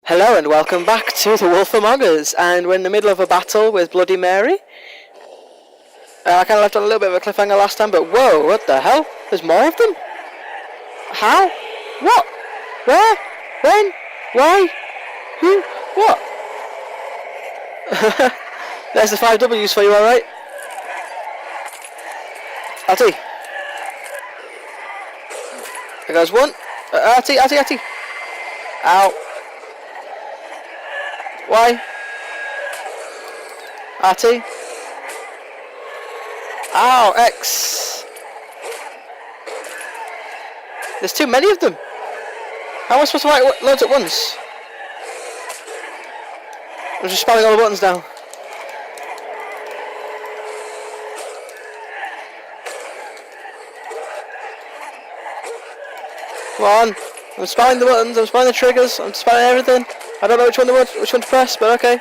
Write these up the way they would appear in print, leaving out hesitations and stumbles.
Hello and welcome back to The Wolf Among Us, and we're in the middle of a battle with Bloody Mary. I kind of left on a little bit of a cliffhanger last time, but whoa, what the hell? There's more of them? How? What? Where? When? Why? Who? What? There's the 5 W's for you, alright? RT. There goes one. RT. Ow. Why? RT. Ow, X. There's too many of them. How am I supposed to write loads at once? I'm just spamming all the buttons now. Come on. I'm spamming the buttons, I'm spamming the triggers, I'm spamming everything. I don't know which one to press, but okay.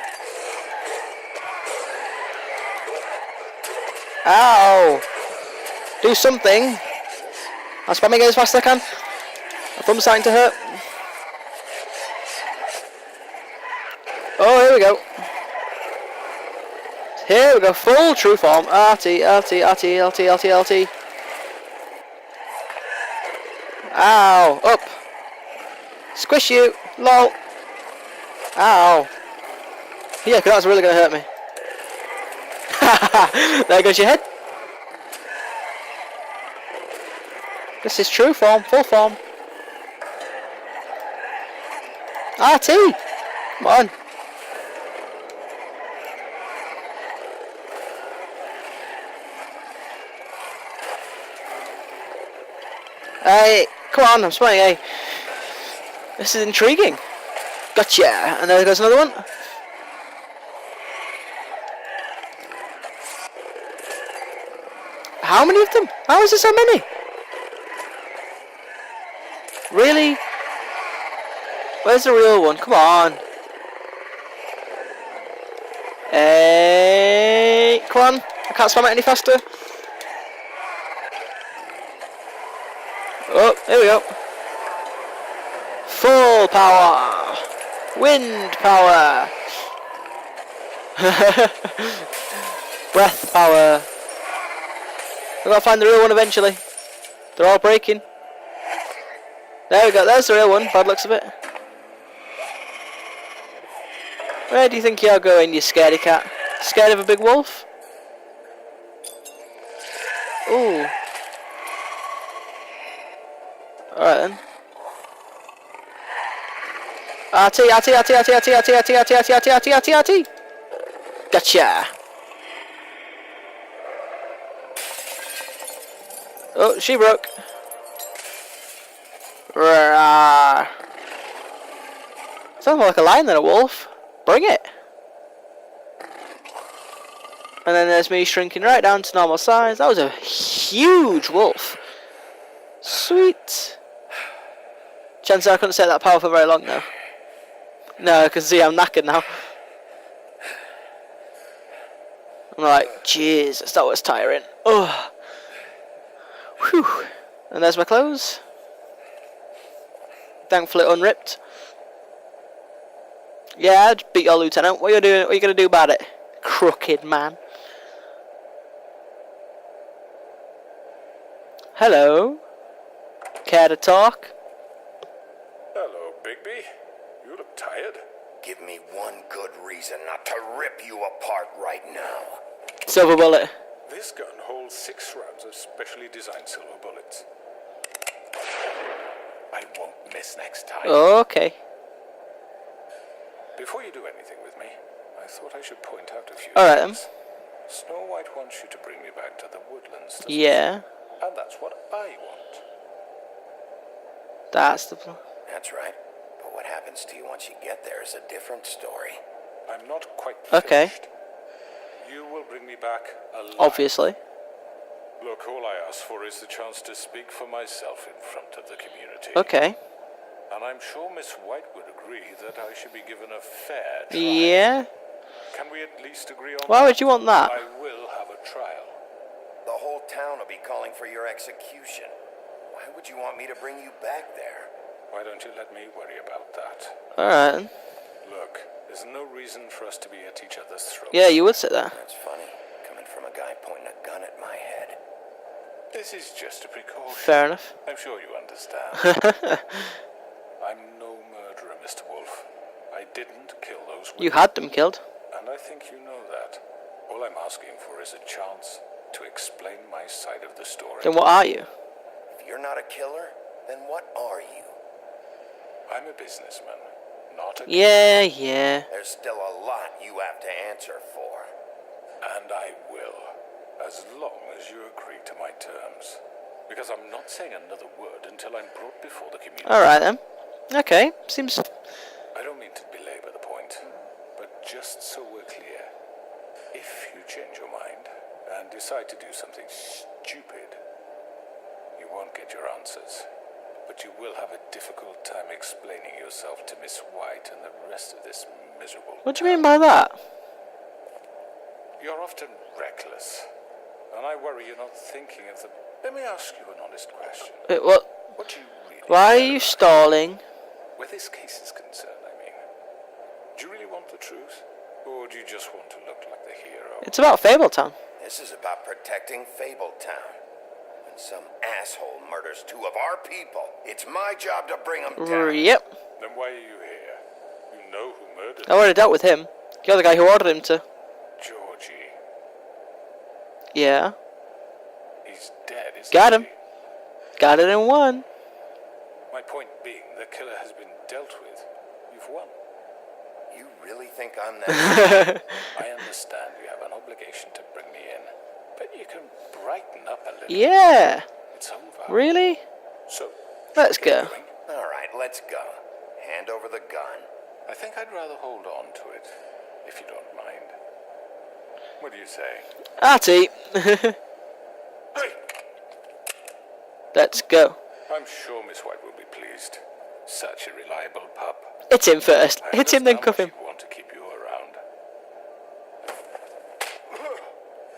Ow! Do something. I'm spamming it as fast as I can. My thumb's starting to hurt. Oh, here we go. Here we go, full true form. RT. Ow! Up! Squish you! Lol! Ow! Yeah, 'cause that's really gonna hurt me. There goes your head. This is true form, full form. RT! Come on. Hey, come on, I'm spawning A. This is intriguing. Gotcha! And there goes another one. How many of them? How is there so many? Really? Where's the real one? Come on. Hey, come on. I can't spam it any faster. Oh, here we go. Full power. Wind power. Breath power. We've got to find the real one eventually. They're all breaking. There we go, there's the real one, bad looks of it. Where do you think you're going, you scaredy cat? Scared of a big wolf? Ooh. Alright then. RT. Gotcha. Oh, she broke. Sounds more like a lion than a wolf. Bring it. And then there's me shrinking right down to normal size. That was a huge wolf. Sweet. Chances are I couldn't stay that power for very long now. No, I can see I'm knackered now. I'm like, Jesus, that was tiring. Oh. Whew. And there's my clothes. Thankfully unripped. Yeah, I'd beat your lieutenant. What are you doing? What are you gonna do about it? Crooked man. Hello. Care to talk? Hello, Bigby. You look tired. Give me one good reason not to rip you apart right now. Silver bullet. This gun holds 6 rounds of specially designed silver bullets. I won't miss next time. Okay. Before you do anything with me, I thought I should point out a few Alright then. things. Snow White wants you to bring me back to the woodlands. Yeah. And that's what I want. That's the... That's right. But what happens to you once you get there is a different story. I'm not quite Okay. finished. You will bring me back alive. Obviously. Look, all I ask for is the chance to speak for myself in front of the community. Okay. And I'm sure Miss White would agree that I should be given a fair trial. Yeah. Can we at least agree on Why that? would you want that? I will have a trial. The whole town will be calling for your execution. Why would you want me to bring you back there? Why don't you let me worry about that? Alright. There's no reason for us to be at each other's throats. Yeah, you would sit there. That's funny, coming from a guy pointing a gun at my head. This is just a precaution. Fair enough. I'm sure you understand. I'm no murderer, Mr. Wolf. I didn't kill those women. You had them killed. And I think you know that. All I'm asking for is a chance to explain my side of the story. Then what are you? If you're not a killer, then what are you? I'm a businessman, not a... Yeah. There's still a lot you have to answer for. And I will, as long as you agree to my terms. Because I'm not saying another word until I'm brought before the community. Alright then. Okay, seems... I don't mean to belabor the point, but just so we're clear, if you change your mind and decide to do something stupid, you won't get your answers. But you will have a difficult time explaining yourself to Miss White and the rest of this miserable... What do you mean by that? You're often reckless, and I worry you're not thinking of the... Let me ask you an honest question. What? What do you really... Why are you stalling? Where this case is concerned, I mean. Do you really want the truth? Or do you just want to look like the hero? It's about Fabletown. This is about protecting Fabletown. When some asshole murders two of our people, it's my job to bring them down. Yep. Then why are you here? You know who murdered I already dealt with him. You're the guy who ordered him to. Georgie. Yeah. He's dead, isn't Got him. he? Got it in one. My point being, the killer has been dealt with. You've won. You really think I'm that? I understand you have an obligation to bring me in, but you can brighten up a little. Yeah. It's over. Really? So, Let's go. going? All right, let's go. Hand over the gun. I think I'd rather hold on to it, if you don't mind. What do you say? Artie. Hey! Let's go. I'm sure Miss White will be pleased. Such a reliable pup. Hit him first. I Hit him, then understand cuff why him. she'd want to keep you around.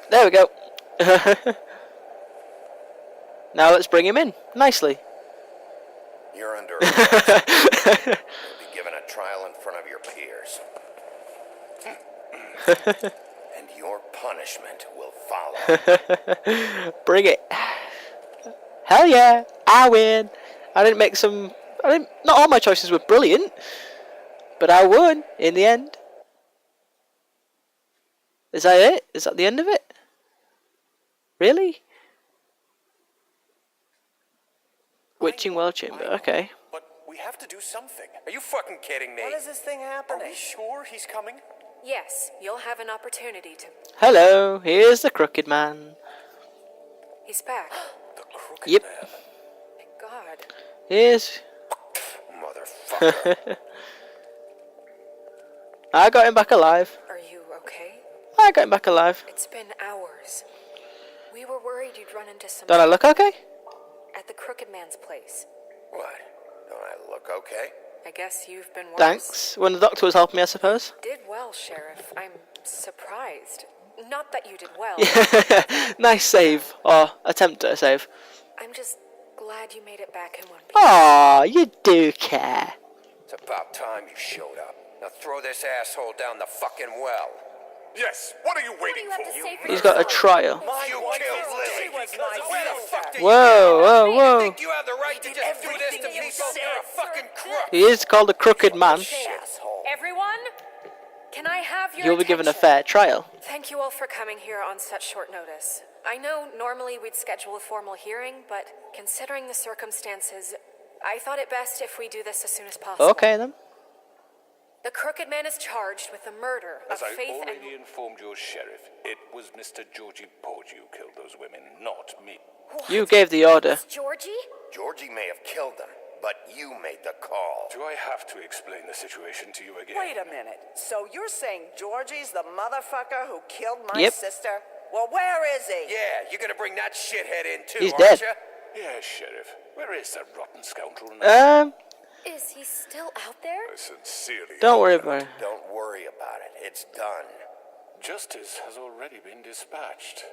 There we go. Now let's bring him in. Nicely. You're under arrest. You'll be given a trial in front of your peers. And your punishment will follow. Bring it. Hell yeah. I win. I didn't make some... Not all my choices were brilliant. But I won in the end. Is that it? Is that the end of it? Really? Witching Well Chamber, okay. But we have to do something. Are you fucking kidding me? When is this thing happening? Are we sure he's coming? Yes, you'll have an opportunity to... Hello, here's the Crooked Man. He's back. The crooked Yep. man. Thank God. Here's... Motherfucker. I got him back alive. Are you okay? I got him back alive. It's been hours. We were worried you'd run into some... Don't I look okay? At the Crooked Man's place. What? Don't I look okay? I guess you've been worse. Thanks. When the doctor was helping me, I suppose. Did well, Sheriff. I'm surprised. Not that you did well. Nice save. Or attempt at a save. I'm just glad you made it back in one piece. Aw, you do care. It's about time you showed up. Now throw this asshole down the fucking well. Yes, what are you waiting have for? to say for He's got a trial. You killed Lily. Where the fuck did Whoa, you whoa, You whoa. think you have the right to just do this to people? You're a fucking crook. He is called a Crooked Man. Asshole. Everyone, can I have your You'll be given a attention? fair trial. Thank you all for coming here on such short notice. I know normally we'd schedule a formal hearing, but considering the circumstances, I thought it best if we do this as soon as possible. Okay then. The Crooked Man is charged with the murder As of I Faith already and... informed your sheriff, it was Mr. Georgie Porge who killed those women, not me. You gave the order. Georgie? Georgie may have killed them, but you made the call. Do I have to explain the situation to you again? Wait a minute. So you're saying Georgie's the motherfucker who killed my Yep. sister? Well, where is he? Yeah, you're gonna bring that shithead in too, He's aren't dead. you? Yes, Sheriff. Where is that rotten scoundrel now? Is he still out there? I sincerely Don't hope worry not. about it. Don't worry about it. It's done. Justice has already been dispatched.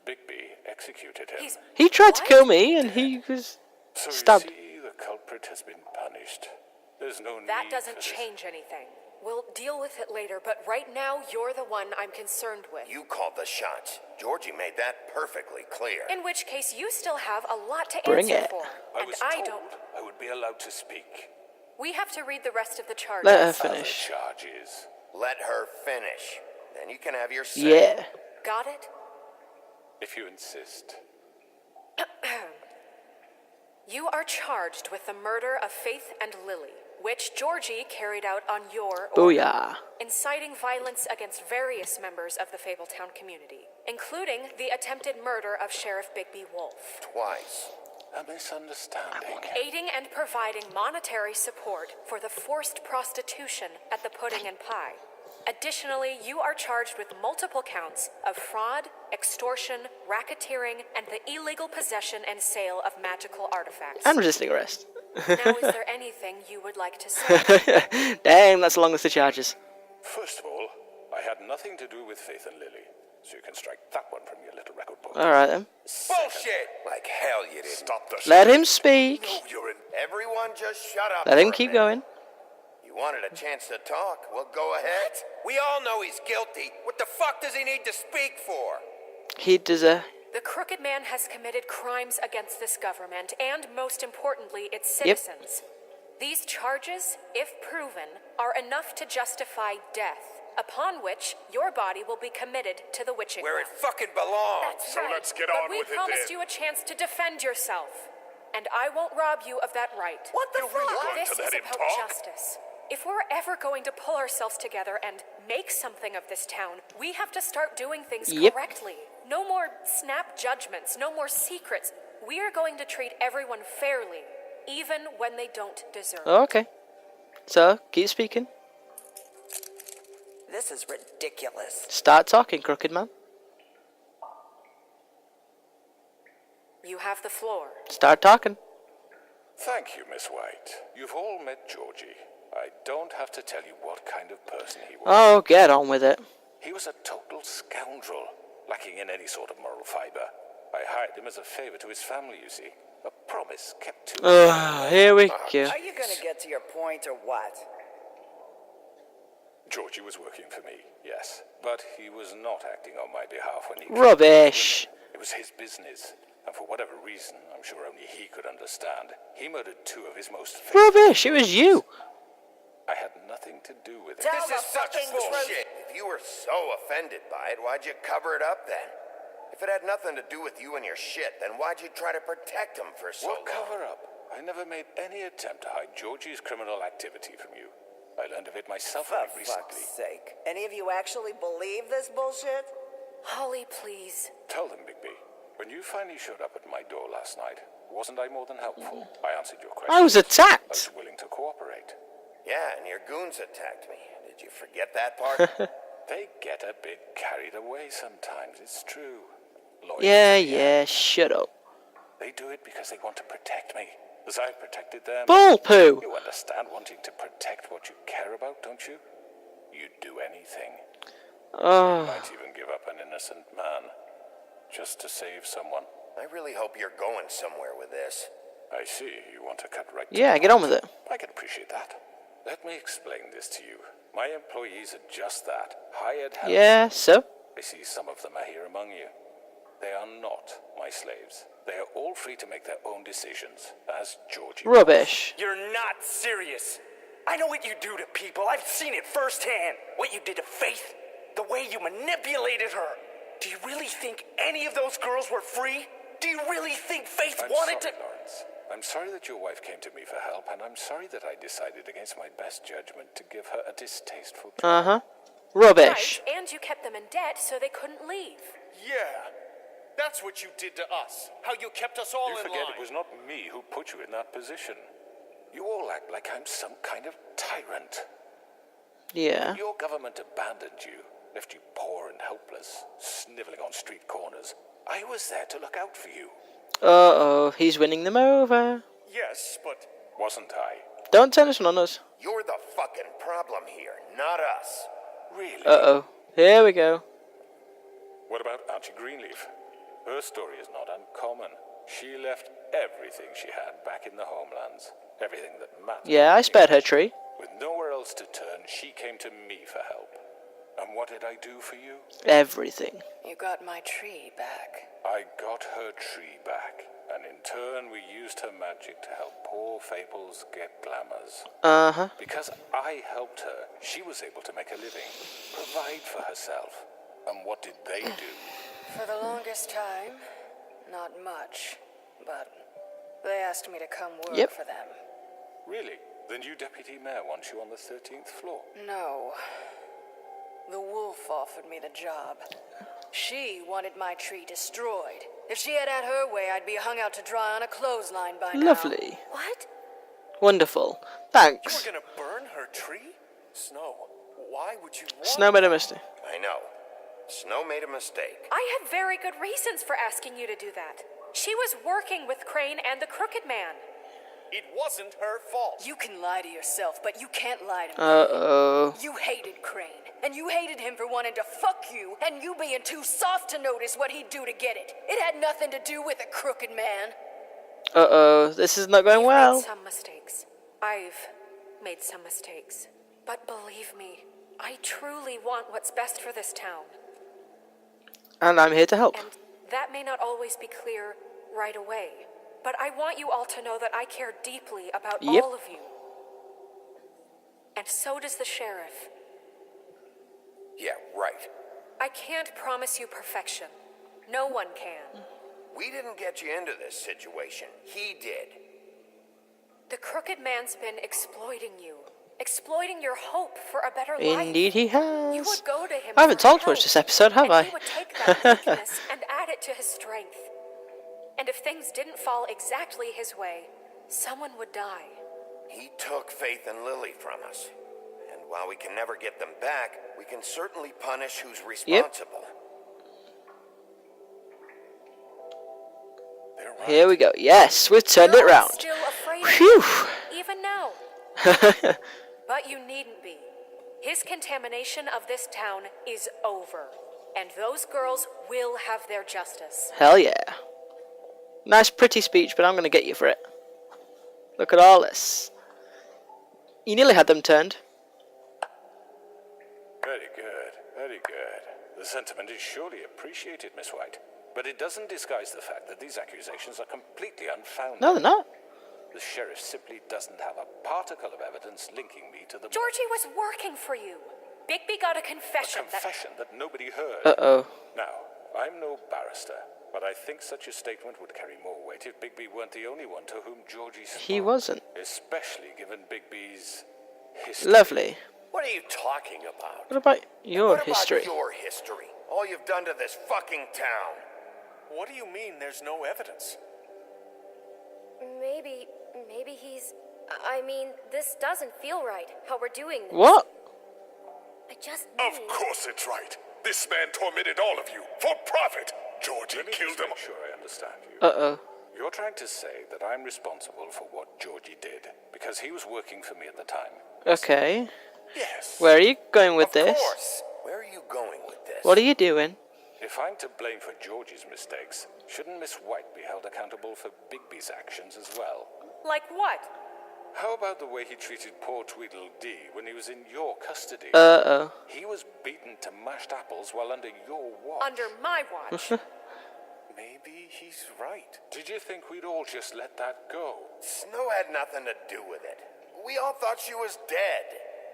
Bigby executed him. He tried to kill me and he was So stabbed. you see, the culprit has been punished. There's no need That doesn't for this. change anything. We'll deal with it later, but right now, you're the one I'm concerned with. You called the shots. Georgie made that perfectly clear. In which case, you still have a lot to Bring answer it. for. I And was I told don't. I would be allowed to speak. We have to read the rest of the charges. Let her Other finish. charges. Let her finish. Then you can have your say. Yeah. Got it? If you insist. You are charged with the murder of Faith and Lily, which Georgie carried out on your order, Booyah. inciting violence against various members of the Fabletown community, including the attempted murder of Sheriff Bigby Wolf. Twice. A misunderstanding. Aiding and providing monetary support for the forced prostitution at the Pudding and Pie. Additionally, you are charged with multiple counts of fraud, extortion, racketeering, and the illegal possession and sale of magical artifacts. And resisting arrest. Now, is there anything you would like to say? Damn, that's the longest of charges. First of all, I had nothing to do with Faith and Lily, so you can strike that one from your little record book. Alright then. Bullshit! Like hell you didn't. Stop the Let him speak. No, you're in. Everyone just shut up. Let him for a keep minute. going. You wanted a chance to talk. Well, go ahead. We all know he's guilty. What the fuck does he need to speak for? He deserves. The Crooked Man has committed crimes against this government and, most importantly, its Yep. citizens. These charges, if proven, are enough to justify death, upon which your body will be committed to the witching Where it well. fucking belongs. That's So right. let's get but on we with it promised then. you a chance to defend yourself, and I won't rob you of that right. What the You're really fuck? going This to let is him about talk? justice. If we're ever going to pull ourselves together and make something of this town, we have to start doing things Yep. correctly. No more snap judgments, no more secrets. We are going to treat everyone fairly, even when they don't deserve it. Okay. So, keep speaking. This is ridiculous. Start talking, Crooked Man. You have the floor. Start talking. Thank you, Miss White. You've all met Georgie. I don't have to tell you what kind of person he was. Oh, get on with it. He was a total scoundrel, lacking in any sort of moral fiber. I hired him as a favor to his family, you see. A promise kept to Here we go. Are you gonna get to your point or what? Georgie was working for me, yes. But he was not acting on my behalf when he... Rubbish. It was his business. And for whatever reason, I'm sure only he could understand, he murdered two of his most faithful... Rubbish. It was you. I had nothing to do with it. Tell This the is such fucking bullshit. If you were so offended by it, why'd you cover it up then? If it had nothing to do with you and your shit, then why'd you try to protect him for so What long? cover up? I never made any attempt to hide Georgie's criminal activity from you. I learned of it myself For only fuck's recently. sake. Any of you actually believe this bullshit? Holly, please. Tell them, Bigby. When you finally showed up at my door last night, wasn't I more than helpful? I answered your question. I was I attacked. was willing to cooperate. Yeah, and your goons attacked me. Did you forget that part? They get a bit carried away sometimes, it's true. Lawyers, Yeah, shut up. They do it because they want to protect me, as I protected them. Bull poo. You understand wanting to protect what you care about, don't you? You'd do anything. Oh, Might even give up an innocent man, just to save someone. I really hope you're going somewhere with this. I see, you want to cut right to yeah, the get on point. with it. I can appreciate that. Let me explain this to you. My employees are just that, hired help. Yeah, so? I see some of them are here among you. They are not my slaves. They are all free to make their own decisions, as Georgie. Rubbish. You're not serious. I know what you do to people. I've seen it firsthand. What you did to Faith, the way you manipulated her. Do you really think any of those girls were free? Do you really think Faith I'm wanted sorry, to... Lawrence. I'm sorry that your wife came to me for help, and I'm sorry that I decided against my best judgment to give her a distasteful Uh-huh. Rubbish. Right, and you kept them in debt so they couldn't leave. Yeah, that's what you did to us. How you kept us all You in forget line. it was not me who put you in that position. You all act like I'm some kind of tyrant. Yeah. Your government abandoned you, left you poor and helpless, sniveling on street corners. I was there to look out for you. Uh-oh, he's winning them over. Yes, but Wasn't I? Don't turn this one on us. You're the fucking problem here, not us. Really? Uh-oh. Here we go. What about Auntie Greenleaf? Her story is not uncommon. She left everything she had back in the homelands. Everything that mattered. Yeah, I spared her tree. With nowhere else to turn, she came to me for help. And what did I do for you? Everything. You got my tree back. I got her tree back, and in turn we used her magic to help poor Fables get glamours. Uh-huh. Because I helped her, she was able to make a living, provide for herself. And what did they do? For the longest time, not much, but they asked me to come work Yep. for them. Really? The new deputy mayor wants you on the 13th floor. No. The wolf offered me the job. She wanted my tree destroyed. If she had her way, I'd be hung out to dry on a clothesline by now. Lovely. What? Wonderful. You Thanks. were gonna burn her tree? Snow, why would you want Snow made a mistake. I know. Snow made a mistake. I had very good reasons for asking you to do that. She was working with Crane and the Crooked Man. It wasn't her fault. You can lie to yourself, but you can't lie to me. Uh-oh. You hated Crane, and you hated him for wanting to fuck you, and you being too soft to notice what he'd do to get it. It had nothing to do with a crooked man. Uh-oh. This is not going You've well. made some mistakes. I've made some mistakes. But believe me, I truly want what's best for this town. And I'm here to help. And that may not always be clear right away. But I want you all to know that I care deeply about Yep. all of you. And so does the sheriff. Yeah, right. I can't promise you perfection. No one can. We didn't get you into this situation. He did. The Crooked Man's been exploiting you. Exploiting your hope for a better life. Indeed he You has. would go to him I haven't for talked help, much this episode, have and I? he would take that weakness and add it to his strength. And if things didn't fall exactly his way, someone would die. He took Faith and Lily from us. And while we can never get them back, we can certainly punish who's responsible. They're right. Here we go. Yes, we've turned it You're all round. still afraid of Phew. him, even now. But you needn't be. His contamination of this town is over. And those girls will have their justice. Hell yeah. Nice pretty speech, but I'm going to get you for it. Look at all this. You nearly had them turned. Very good, very good. The sentiment is surely appreciated, Miss White. But it doesn't disguise the fact that these accusations are completely unfounded. No, they're not. The sheriff simply doesn't have a particle of evidence linking me to the Georgie was working for you. Bigby got a a confession confession that nobody heard. Uh-oh. Now, I'm no barrister, but I think such a statement would carry more weight if Bigby weren't the only one to whom Georgie spoke. He wasn't. Especially given Bigby's history. Lovely. What are you talking about? What about your What history? about your history? All you've done to this fucking town. What do you mean there's no evidence? Maybe he's... I mean, this doesn't feel right, how we're doing this. What? I just Of mean... course it's right. This man tormented all of you for profit. Georgie Let me killed just him. make sure I understand you. Uh-oh. You're trying to say that I'm responsible for what Georgie did because he was working for me at the time. Okay. Yes. Where are you going with Of this? course. Where are you going with this? What are you doing? If I'm to blame for Georgie's mistakes, shouldn't Miss White be held accountable for Bigby's actions as well? Like what? How about the way he treated poor Tweedledee when he was in your custody? Uh-oh. He was beaten to mashed apples while under your watch. Under my watch. Maybe he's right. Did you think we'd all just let that go? Snow had nothing to do with it. We all thought she was dead.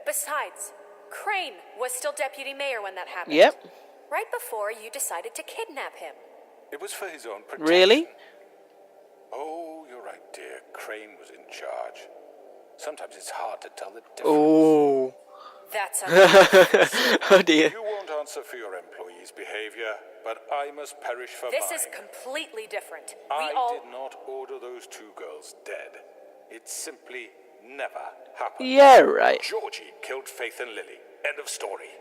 Besides, Crane was still deputy mayor when that happened. Yep. Right before you decided to kidnap him. It was for his own protection. Really? Oh, you're right, dear. Crane was in charge. Sometimes it's hard to tell the difference. Oh. That's a Oh dear. You won't answer for your employees' behavior, but I must perish for This mine. is completely different. I did not order those two girls dead. It simply never happened. Yeah, right. Georgie killed Faith and Lily. End of story.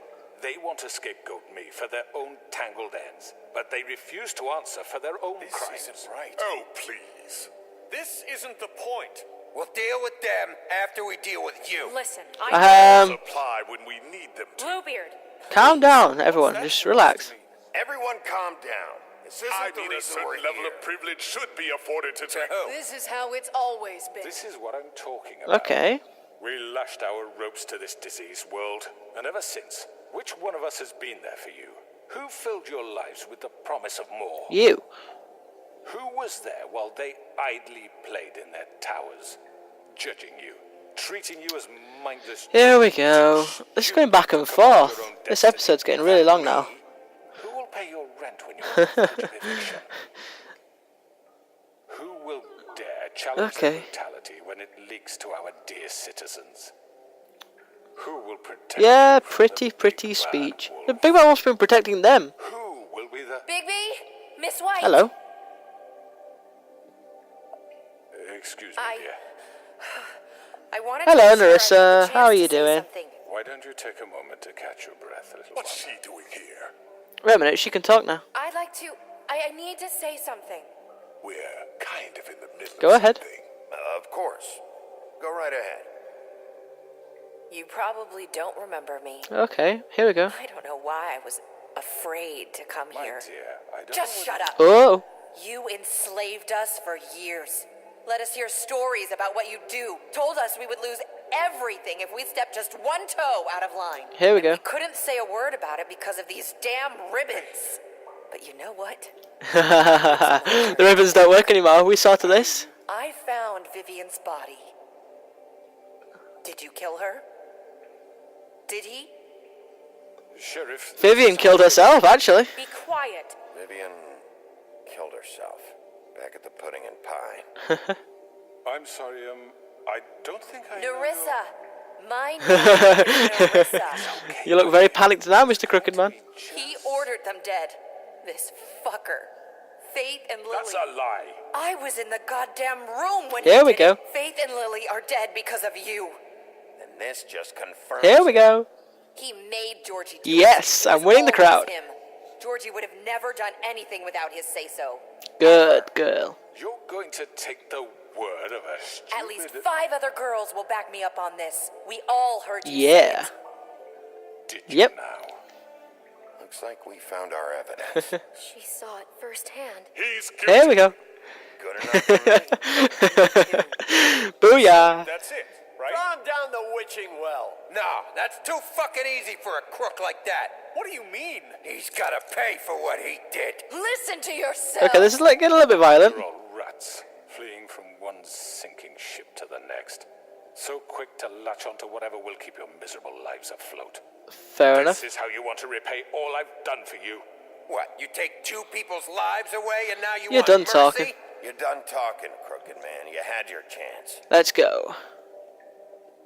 They want to scapegoat me for their own tangled ends, but they refuse to answer for their own This crimes. isn't right. Oh, please. This isn't the point. We'll deal with them after we deal with you. Listen, Supply when we need them to. Bluebeard. Calm down, everyone. Just relax. Everyone calm down. This isn't I the mean, a reason we're certain level here. of privilege should be afforded to To who? This is how it's always been. This is what I'm talking about. Okay. We lashed our ropes to this diseased world, and ever since, which one of us has been there for you? Who filled your lives with the promise of more? You. Who was there while they idly played in their towers, judging you, treating you as mindless... Here we go. This is going back and forth. This episode's getting really long now. Who will pay your rent when you're on the verge of eviction? Who will dare challenge the brutality when it leaks to our dear citizens? Who will protect Yeah, you from pretty the speech. wolf? The Big Man must have been protecting them. Who will be the... Bigby? Miss White? Hello. Excuse me, dear. I wanted Hello, to make sure I Narissa. had the How are chance you to say doing? something. Why don't you take a moment to catch your breath, little What's one? she doing here? Wait a minute, she can talk now. I'd like to. I need to say something. We're kind of in the middle Go of ahead. something. Of course. Go right ahead. You probably don't remember me. Okay, here we go. I don't know why I was afraid to come My here. dear, I don't Just know shut up. Oh, You enslaved us for years. Let us hear stories about what you do. Told us we would lose everything if we stepped just one toe out of line. here we go. We couldn't say a word about it because of these damn ribbons. But you know what? The ribbons don't work anymore. We saw to this. I found Vivian's body. Did you kill her? Did he? Sheriff... Vivian killed herself, actually. Be quiet. Vivian killed herself back at the Pudding and Pie. I'm sorry, I don't think I know Narissa. My name is Narissa. You look very panicked now, Mr. Crooked Man. He ordered them dead. This fucker. Faith and Lily. That's a lie. I was in the goddamn room when Here he we did go. it. Faith and Lily are dead because of you. And this just confirms... Here we go. He made Georgie do Yes, it. It I'm was winning the always crowd. Him. Georgie would have never done anything without his say-so. Good girl. You're going to take the word of a stupid... At least 5 other girls will back me up on this. We all heard you say Yeah. it. Did you Yep. now? Looks like we found our evidence. She saw it firsthand. He's guilty. Here we go. Good enough for me. Booyah. That's it, right? Calm down the witching well. No, that's too fucking easy for a crook like that. What do you mean? He's gotta pay for what he did. Listen to yourself. Okay, this is like getting a little bit violent. You're all rats, fleeing from one sinking ship to the next. So quick to latch onto whatever will keep your miserable lives afloat. Fair enough. This is how you want to repay all I've done for you. What, you take 2 people's lives away and now you You're want done mercy? talking. You're done talking, Crooked Man. You had your chance. Let's go.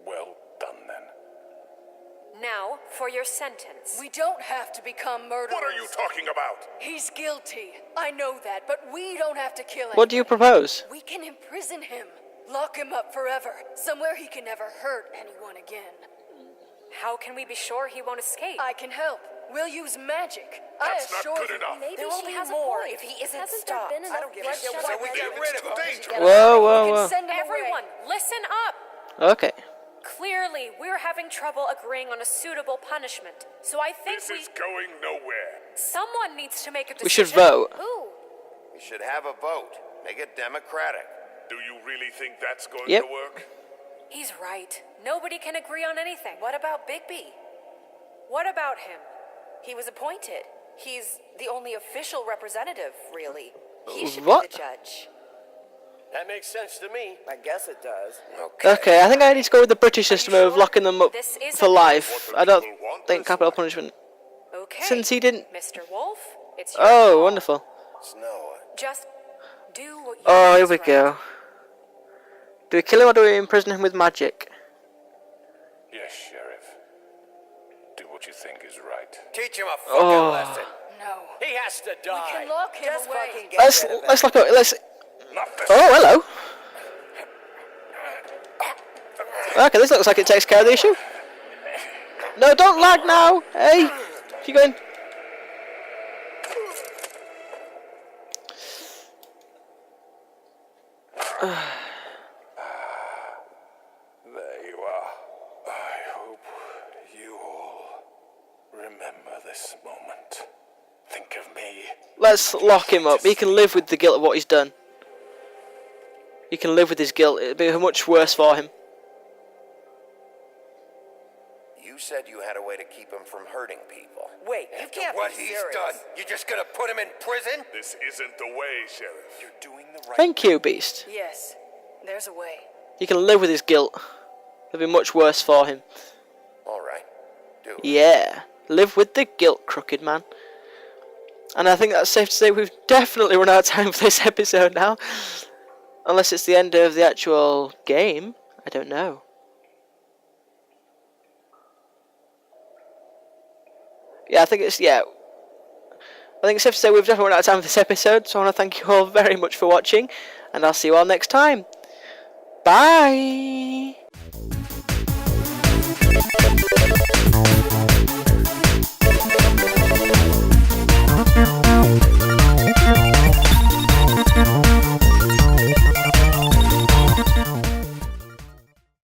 Well done, then. Now, for your sentence. We don't have to become murderers. What are you talking about? He's guilty. I know that, but we don't have to kill him. What do you propose? We can imprison him. Lock him up forever. Somewhere he can never hurt anyone again. How can we be sure he won't escape? I can help. We'll use magic. That's I not assure good you. enough. Maybe There will she be has more a point. if he isn't Hasn't stopped. there been I enough don't give a shit bloodshed what we already get rid of for him. Georgie to get Whoa, away? whoa, We can whoa. send him Everyone, away. listen up. Okay. Clearly, we're having trouble agreeing on a suitable punishment. So I think This is going nowhere. someone needs to make a decision. We should vote. Who? We should have a vote. Make it democratic. Do you really think that's going Yep. to work? He's right. Nobody can agree on anything. What about Bigby? What about him? He was appointed. He's the only official representative, really. He should What? be the judge. That makes sense to me. I guess it does. Okay, I think I need to go with the British system of locking them up This is for life. What I the don't people want think this capital way. punishment. Okay. Since he didn't... Mr. Wolf, it's your Oh, call. wonderful. Oh, Just do what you Oh, think here is we right. go. Do we kill him or do we imprison him with magic? Yes, Sheriff. Do what you think is right. Teach him a fucking lesson. No. He has to die. We can lock him Just away. fucking get Let's rid of him. let's look at let's. Not this. Oh, hello. Okay, this looks like it takes care of the issue. No, don't lag now. Hey, keep going. There you are. I hope you all remember this moment. Think of me. Let's lock him up. He can live with the guilt of what he's done. He can live with his guilt. It'd be much worse for him. You said you had a way to keep him from hurting people. Wait, you can't What be he's serious. done, you just gonna put him in prison? This isn't the way, Sheriff. You're doing the right Thank you, Beast. Yes, there's a way. He can live with his guilt. It'll be much worse for him. All right, do it. Yeah, live with the guilt, crooked man. And I think that's safe to say we've definitely run out of time for this episode now. Unless it's the end of the actual game. I don't know. Yeah, I think it's safe to say we've definitely run out of time for this episode. So I want to thank you all very much for watching. And I'll see you all next time. Bye!